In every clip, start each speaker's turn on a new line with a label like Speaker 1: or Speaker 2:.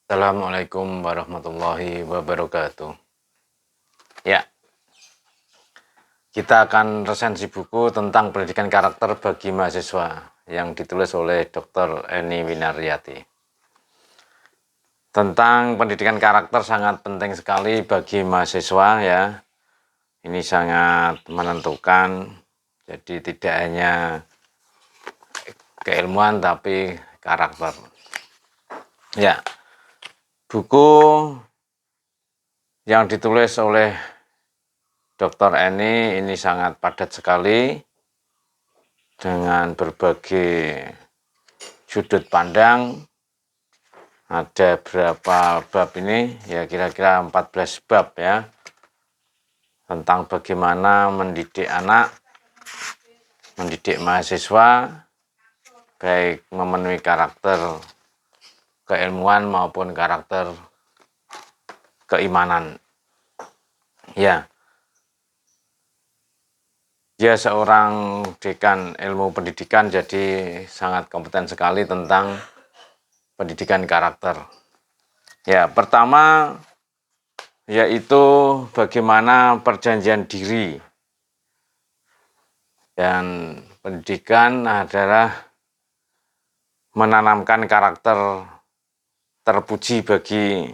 Speaker 1: Assalamualaikum warahmatullahi wabarakatuh. Ya, kita akan resensi buku tentang pendidikan karakter bagi mahasiswa yang ditulis oleh Dr. Eni Winaryati. Tentang pendidikan karakter sangat penting sekali bagi mahasiswa ya. Ini sangat menentukan. Jadi tidak hanya keilmuan tapi karakter. Ya, buku yang ditulis oleh Dr. Eni ini sangat padat sekali dengan berbagai sudut pandang. Ada berapa bab ini? Ya kira-kira 14 bab ya. Tentang bagaimana mendidik anak, mendidik mahasiswa, baik memenuhi karakter keilmuan maupun karakter keimanan. Ya, dia seorang dekan ilmu pendidikan, jadi sangat kompeten sekali tentang pendidikan karakter. Ya, pertama yaitu bagaimana perjanjian diri. Dan pendidikan adalah menanamkan karakter terpuji bagi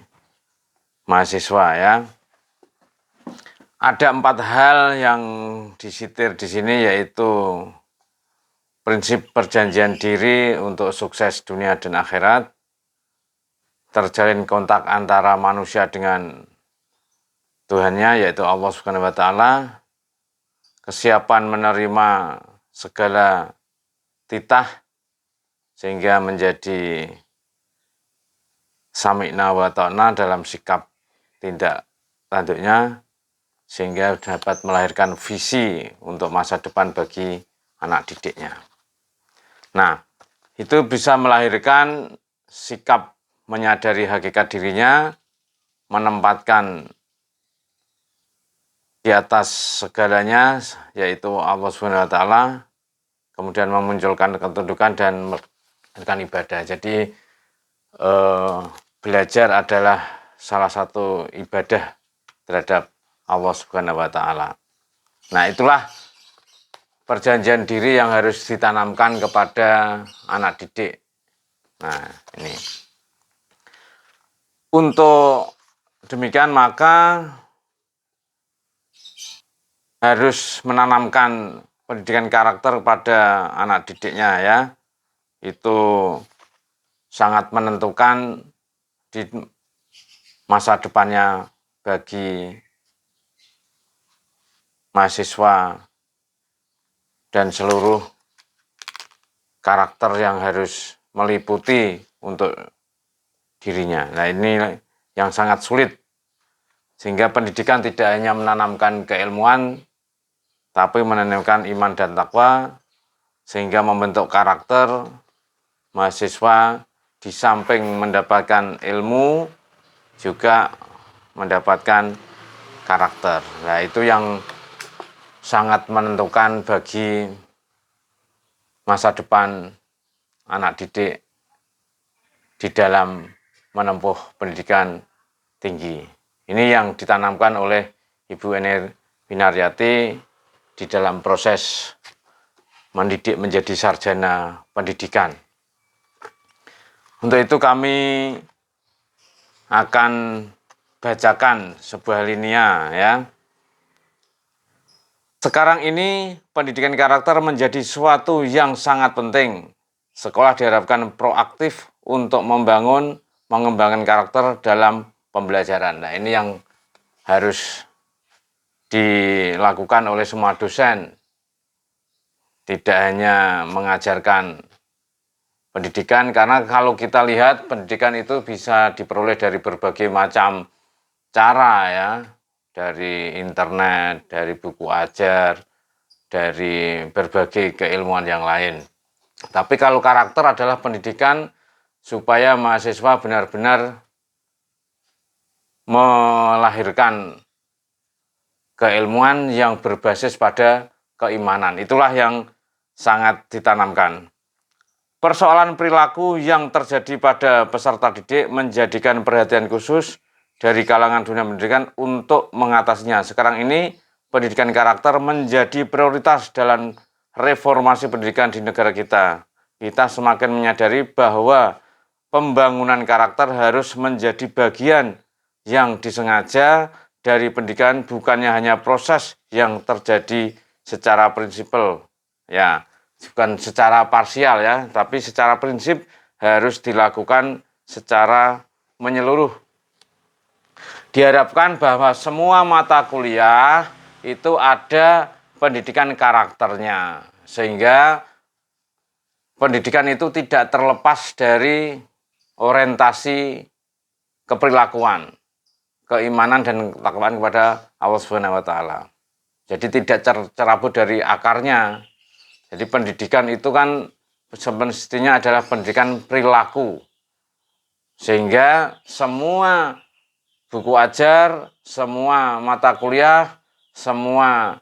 Speaker 1: mahasiswa ya. Ada 4 hal yang disitir di sini, yaitu prinsip perjanjian diri untuk sukses dunia dan akhirat, terjalin kontak antara manusia dengan Tuhannya yaitu Allah Subhanahu wa taala, kesiapan menerima segala titah sehingga menjadi sami'na wa ta'na dalam sikap tindak tanduknya, sehingga dapat melahirkan visi untuk masa depan bagi anak didiknya. Nah, itu bisa melahirkan sikap menyadari hakikat dirinya, menempatkan di atas segalanya yaitu Allah Subhanahu wa taala, kemudian memunculkan ketundukan dan melakukan ibadah. Jadi belajar adalah salah satu ibadah terhadap Allah Subhanahu wa taala. Nah, itulah perjanjian diri yang harus ditanamkan kepada anak didik. Nah, ini. Untuk demikian maka harus menanamkan pendidikan karakter pada anak didiknya ya. Itu sangat menentukan di masa depannya bagi mahasiswa dan seluruh karakter yang harus meliputi untuk dirinya. Nah, ini yang sangat sulit, sehingga pendidikan tidak hanya menanamkan keilmuan tapi menanamkan iman dan takwa, sehingga membentuk karakter mahasiswa. Di samping mendapatkan ilmu juga mendapatkan karakter. Nah, itu yang sangat menentukan bagi masa depan anak didik di dalam menempuh pendidikan tinggi. Ini yang ditanamkan oleh Ibu Eni Winaryati di dalam proses mendidik menjadi sarjana pendidikan. Untuk itu kami akan bacakan sebuah linia ya. Sekarang ini pendidikan karakter menjadi suatu yang sangat penting. Sekolah diharapkan proaktif untuk mengembangkan karakter dalam pembelajaran. Nah, ini yang harus dilakukan oleh semua dosen. Tidak hanya mengajarkan pendidikan, karena kalau kita lihat pendidikan itu bisa diperoleh dari berbagai macam cara ya, dari internet, dari buku ajar, dari berbagai keilmuan yang lain. Tapi kalau karakter adalah pendidikan supaya mahasiswa benar-benar melahirkan keilmuan yang berbasis pada keimanan. Itulah yang sangat ditanamkan. persoalan perilaku yang terjadi pada peserta didik menjadikan perhatian khusus dari kalangan dunia pendidikan untuk mengatasinya. Sekarang ini pendidikan karakter menjadi prioritas dalam reformasi pendidikan di negara kita. Kita semakin menyadari bahwa pembangunan karakter harus menjadi bagian yang disengaja dari pendidikan, bukannya hanya proses yang terjadi secara prinsipal, ya, bukan secara parsial ya, tapi secara prinsip harus dilakukan secara menyeluruh. Diharapkan bahwa semua mata kuliah itu ada pendidikan karakternya, sehingga pendidikan itu tidak terlepas dari orientasi keperilakuan, keimanan dan ketakwaan kepada Allah Subhanahu wa taala. Jadi tidak tercerabut dari akarnya. Jadi pendidikan itu kan semestinya adalah pendidikan perilaku. Sehingga semua buku ajar, semua mata kuliah, semua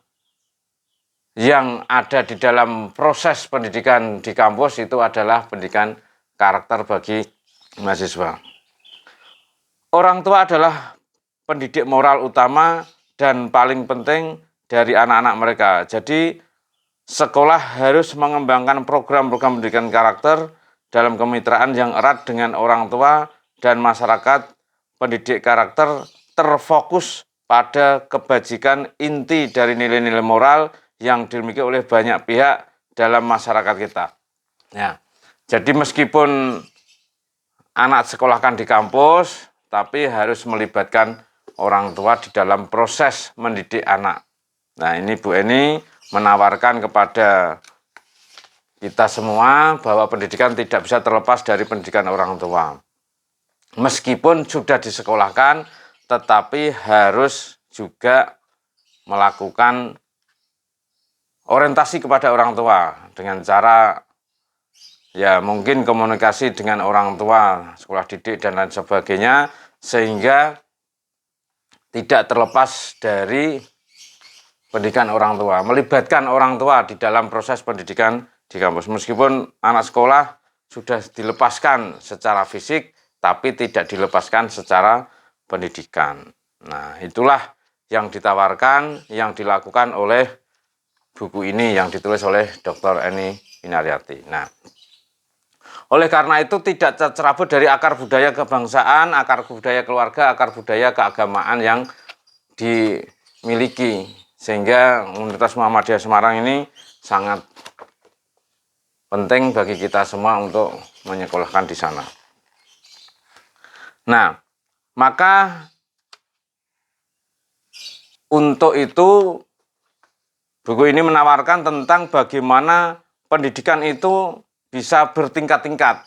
Speaker 1: yang ada di dalam proses pendidikan di kampus itu adalah pendidikan karakter bagi mahasiswa. Orang tua adalah pendidik moral utama dan paling penting dari anak-anak mereka. Jadi sekolah harus mengembangkan program-program pendidikan karakter dalam kemitraan yang erat dengan orang tua dan masyarakat. Pendidik karakter terfokus pada kebajikan inti dari nilai-nilai moral yang dimiliki oleh banyak pihak dalam masyarakat kita. Ya, jadi meskipun anak sekolahkan di kampus, tapi harus melibatkan orang tua di dalam proses mendidik anak. Nah, ini Bu Eni menawarkan kepada kita semua bahwa pendidikan tidak bisa terlepas dari pendidikan orang tua. Meskipun sudah disekolahkan, tetapi harus juga melakukan orientasi kepada orang tua dengan cara ya mungkin komunikasi dengan orang tua, sekolah didik dan lain sebagainya, sehingga tidak terlepas dari pendidikan orang tua, melibatkan orang tua di dalam proses pendidikan di kampus. Meskipun anak sekolah sudah dilepaskan secara fisik, tapi tidak dilepaskan secara pendidikan. Nah, itulah yang ditawarkan, yang dilakukan oleh buku ini yang ditulis oleh Dr. Eni Winaryati. Nah, oleh karena itu tidak tercerabut dari akar budaya kebangsaan, akar budaya keluarga, akar budaya keagamaan yang dimiliki. Sehingga Universitas Muhammadiyah Semarang ini sangat penting bagi kita semua untuk menyekolahkan di sana. Nah, maka untuk itu buku ini menawarkan tentang bagaimana pendidikan itu bisa bertingkat-tingkat.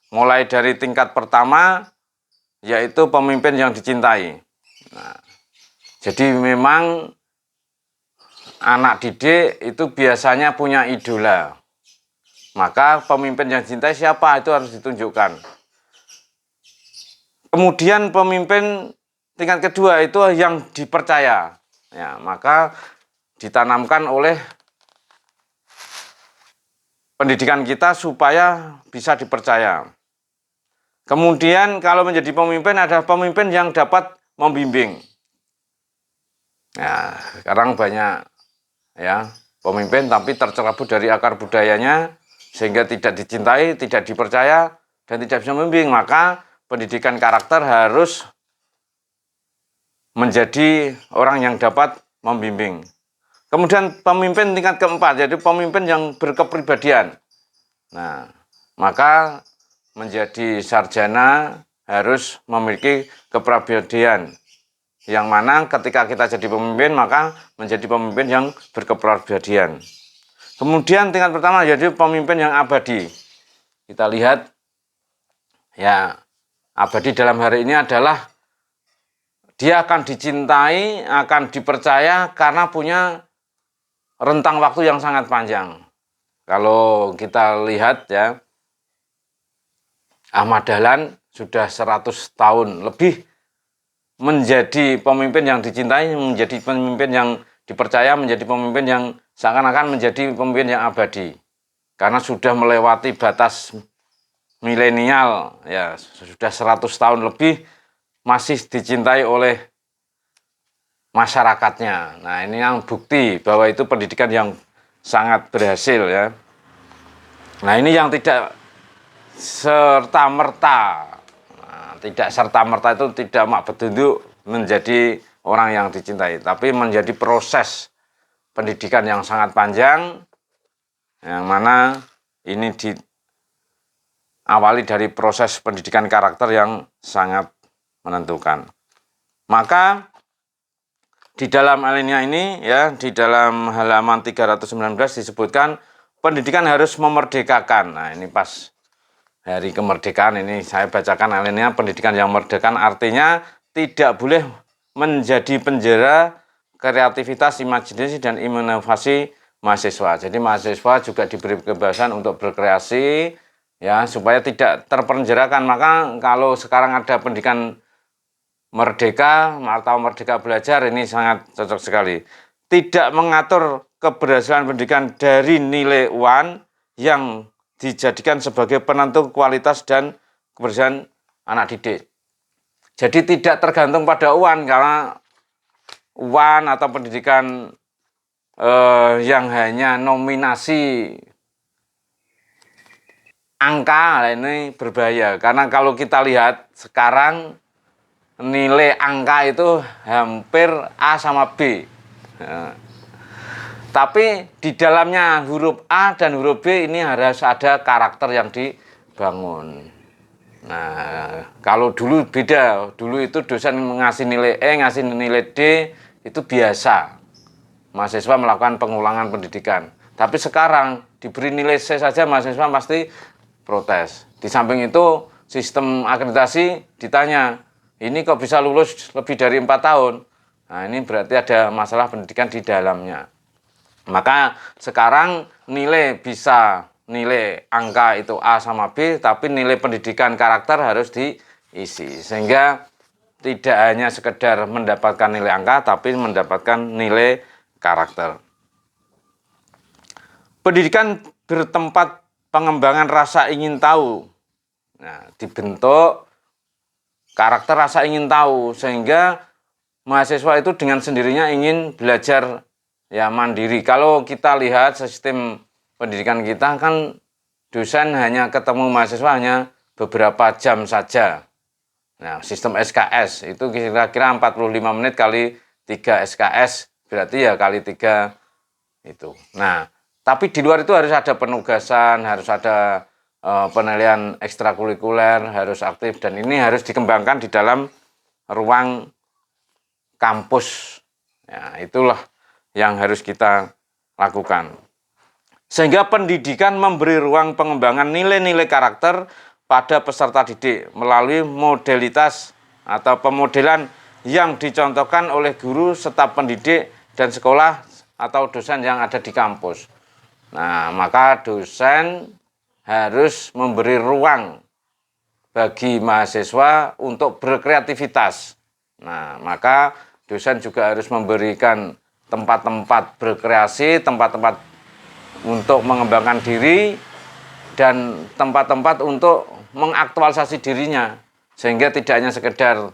Speaker 1: Mulai dari tingkat pertama, yaitu pemimpin yang dicintai. Nah, jadi memang anak didik itu biasanya punya idola. Maka pemimpin yang dicintai siapa itu harus ditunjukkan. Kemudian pemimpin tingkat kedua itu yang dipercaya. Ya, maka ditanamkan oleh pendidikan kita supaya bisa dipercaya. Kemudian kalau menjadi pemimpin adalah pemimpin yang dapat membimbing. Ya, sekarang banyak ya pemimpin tapi tercerabut dari akar budayanya sehingga tidak dicintai, tidak dipercaya dan tidak bisa membimbing. Maka pendidikan karakter harus menjadi orang yang dapat membimbing. Kemudian pemimpin tingkat keempat, yaitu pemimpin yang berkepribadian. Nah, maka menjadi sarjana harus memiliki kepribadian. Yang mana ketika kita jadi pemimpin, maka menjadi pemimpin yang berkepribadian. Kemudian tingkat pertama yaitu pemimpin yang abadi. Kita lihat, ya, abadi dalam hari ini adalah dia akan dicintai, akan dipercaya karena punya rentang waktu yang sangat panjang. Kalau kita lihat ya, Ahmad Dahlan sudah 100 tahun lebih menjadi pemimpin yang dicintai, menjadi pemimpin yang dipercaya, menjadi pemimpin yang seakan-akan menjadi pemimpin yang abadi. karena sudah melewati batas milenial, ya sudah 100 tahun lebih masih dicintai oleh masyarakatnya. Nah, ini yang bukti bahwa itu pendidikan yang sangat berhasil ya. Nah, ini yang tidak serta-merta. Nah, tidak serta-merta itu tidak mak bedunduk menjadi orang yang dicintai, tapi menjadi proses pendidikan yang sangat panjang, yang mana ini diawali dari proses pendidikan karakter yang sangat menentukan. Maka di dalam alinea ini ya, di dalam halaman 319 disebutkan pendidikan harus memerdekakan. Nah, ini pas hari kemerdekaan ini saya bacakan alinea pendidikan yang memerdekakan, artinya tidak boleh menjadi penjara kreativitas, imajinasi, dan inovasi mahasiswa. Jadi mahasiswa juga diberi kebebasan untuk berkreasi ya, supaya tidak terpenjarakan. Maka kalau sekarang ada pendidikan merdeka atau merdeka belajar, ini sangat cocok sekali. Tidak mengatur keberhasilan pendidikan dari nilai UAN yang dijadikan sebagai penentu kualitas dan keberhasilan anak didik. Jadi tidak tergantung pada UAN, karena UAN atau pendidikan yang hanya nominasi angka ini berbahaya. Karena kalau kita lihat sekarang nilai angka itu hampir A sama B. Nah, tapi di dalamnya huruf A dan huruf B ini harus ada karakter yang dibangun. Nah, kalau dulu beda. Dulu itu dosen ngasih nilai E, ngasih nilai D, itu biasa. Mahasiswa melakukan pengulangan pendidikan. Tapi sekarang diberi nilai C saja mahasiswa pasti protes. Di samping itu sistem akreditasi ditanya, ini kok bisa lulus lebih dari 4 tahun? Nah, ini berarti ada masalah pendidikan di dalamnya. Maka sekarang nilai angka itu A sama B, tapi nilai pendidikan karakter harus diisi. Sehingga tidak hanya sekedar mendapatkan nilai angka, tapi mendapatkan nilai karakter. Pendidikan bertempat pengembangan rasa ingin tahu. Nah, dibentuk karakter rasa ingin tahu, sehingga mahasiswa itu dengan sendirinya ingin belajar ya mandiri. Kalau kita lihat sistem pendidikan kita kan dosen hanya ketemu mahasiswa hanya beberapa jam saja. Nah, sistem SKS itu kira-kira 45 menit kali 3 SKS, berarti ya kali 3 itu. Nah, tapi di luar itu harus ada penugasan, harus ada penilaian ekstrakurikuler, harus aktif, dan ini harus dikembangkan di dalam ruang kampus. Ya, itulah yang harus kita lakukan. Sehingga pendidikan memberi ruang pengembangan nilai-nilai karakter pada peserta didik melalui modalitas atau pemodelan yang dicontohkan oleh guru, staf pendidik, dan sekolah atau dosen yang ada di kampus. Nah, maka dosen harus memberi ruang bagi mahasiswa untuk berkreativitas. Nah, maka dosen juga harus memberikan tempat-tempat berkreasi, tempat-tempat untuk mengembangkan diri, dan tempat-tempat untuk mengaktualisasi dirinya. Sehingga tidak hanya sekedar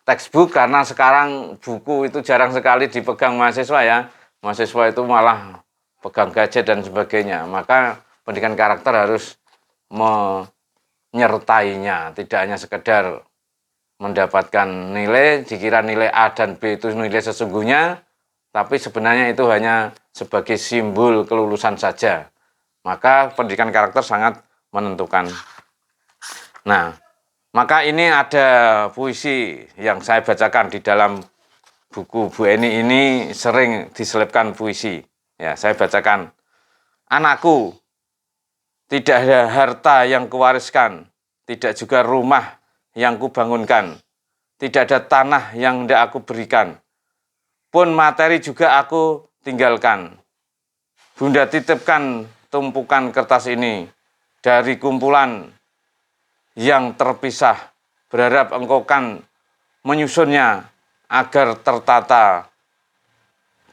Speaker 1: textbook, karena sekarang buku itu jarang sekali dipegang mahasiswa ya. Mahasiswa itu malah pegang gadget dan sebagainya. Maka pendidikan karakter harus menyertainya, tidak hanya sekedar mendapatkan nilai, dikira nilai A dan B itu nilai sesungguhnya, tapi sebenarnya itu hanya sebagai simbol kelulusan saja. Maka pendidikan karakter sangat menentukan. Nah, maka ini ada puisi yang saya bacakan di dalam buku Bu Eni ini, sering diselipkan puisi. Ya, saya bacakan. Anakku, tidak ada harta yang kuwariskan, tidak juga rumah yang kubangunkan, tidak ada tanah yang hendak aku berikan, pun materi juga aku tinggalkan. Bunda titipkan tumpukan kertas ini dari kumpulan yang terpisah, berharap engkau kan menyusunnya agar tertata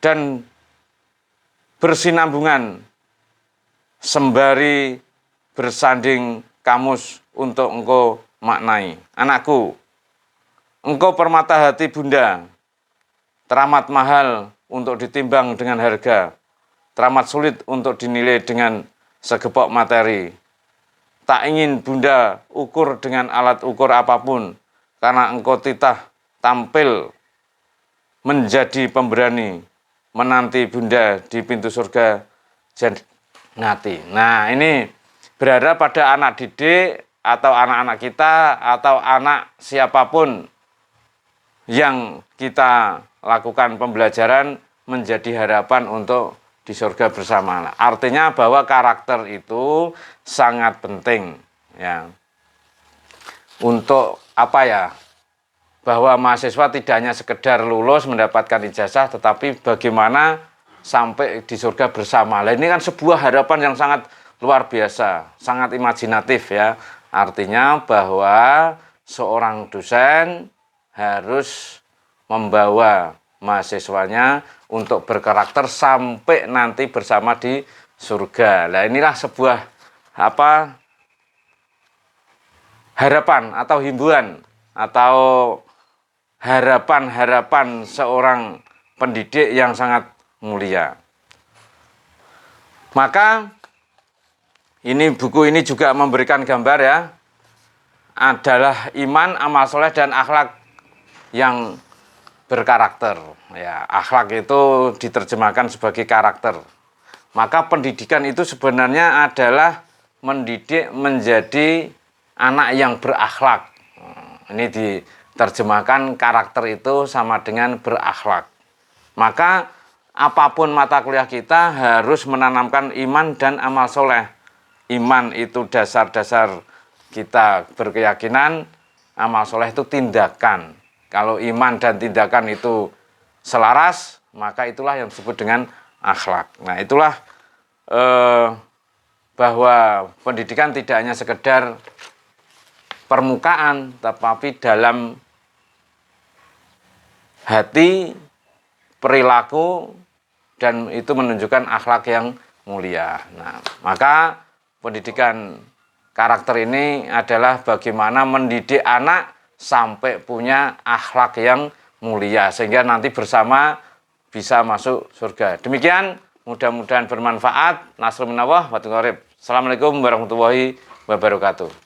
Speaker 1: dan bersinambungan sembari bersanding kamus untuk engkau maknai. Anakku, engkau permata hati bunda, teramat mahal untuk ditimbang dengan harga, teramat sulit untuk dinilai dengan segepok materi. Tak ingin bunda ukur dengan alat ukur apapun, karena engkau titah tampil menjadi pemberani, menanti bunda di pintu surga jannati. Nah, ini berada pada anak didik atau anak-anak kita atau anak siapapun yang kita lakukan pembelajaran menjadi harapan untuk di surga bersama. Nah, artinya bahwa karakter itu sangat penting ya. Untuk apa ya? Bahwa mahasiswa tidak hanya sekedar lulus mendapatkan ijazah, tetapi bagaimana sampai di surga bersama. Nah, ini kan sebuah harapan yang sangat luar biasa, sangat imajinatif ya. Artinya bahwa seorang dosen harus membawa mahasiswanya untuk berkarakter sampai nanti bersama di surga. Nah, inilah sebuah harapan atau himbauan atau harapan seorang pendidik yang sangat mulia. Maka buku ini juga memberikan gambar ya, adalah iman, amal soleh, dan akhlak yang berkarakter. Ya, akhlak itu diterjemahkan sebagai karakter. Maka pendidikan itu sebenarnya adalah mendidik menjadi anak yang berakhlak. Ini diterjemahkan karakter itu sama dengan berakhlak. Maka apapun mata kuliah kita harus menanamkan iman dan amal soleh. Iman itu dasar-dasar kita berkeyakinan, amal soleh itu tindakan. Kalau iman dan tindakan itu selaras, maka itulah yang disebut dengan akhlak. Nah, itulah bahwa pendidikan tidak hanya sekedar permukaan, tetapi dalam hati, perilaku, dan itu menunjukkan akhlak yang mulia. Nah, maka pendidikan karakter ini adalah bagaimana mendidik anak sampai punya akhlak yang mulia, sehingga nanti bersama bisa masuk surga. Demikian, mudah-mudahan bermanfaat. Nasrul minallah wa taqarib. Assalamualaikum warahmatullahi wabarakatuh.